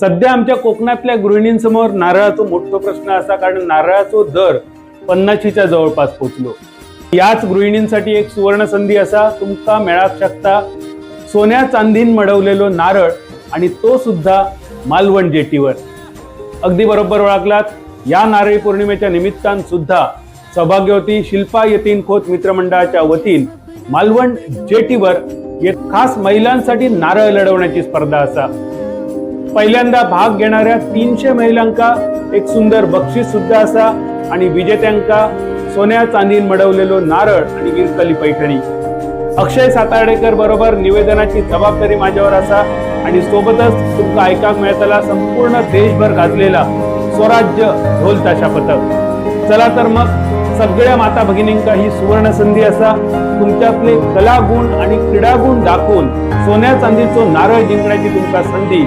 सध्या आमच्या कोकणातल्या गृहिणींसमोर नारळाचा मोठा प्रश्न असा, कारण नारळाचा दर 50च्या जवळपास पोहोचलो. याच गृहिणींसाठी एक सुवर्ण संधी असा तुमका मेळाक शकता सोन्या चांदीन मडवलेलो नारळ, आणि तो सुद्धा मालवण जेटीवर. अगदी बरोबर ओळखलात. या नारळी पौर्णिमेच्या निमित्तान सुद्धा सौभाग्यवती शिल्पा यतीन खोत मित्रमंडळाच्या वतीन मालवण जेटीवर एक खास महिलांसाठी नारळ लढवण्याची स्पर्धा असा. पहिल्यांदा भाग घेणाऱ्या 300 महिलांका एक सुंदर बक्षीस सुद्धा असा, आणि विजेत्यांका सोन्या चांदीन मडवलेलो नारळ आणि विरकली पैठणी. अक्षय सातार्डेकर बरोबर निवेदनाची जबाबदारी माझ्यावर असा, आणि सोबतच तुमका ऐकाक मिळतला संपूर्ण देशभर गाजलेला स्वराज्य ढोल ताशा पथक. चला तर मग सगळ्या माता भगिनींका ही सुवर्ण संधी असा तुमच्यातले कला गुण आणि क्रीडा गुण दाखवून सोन्या चांदीचो नारळ जिंकण्याची तुमका संधी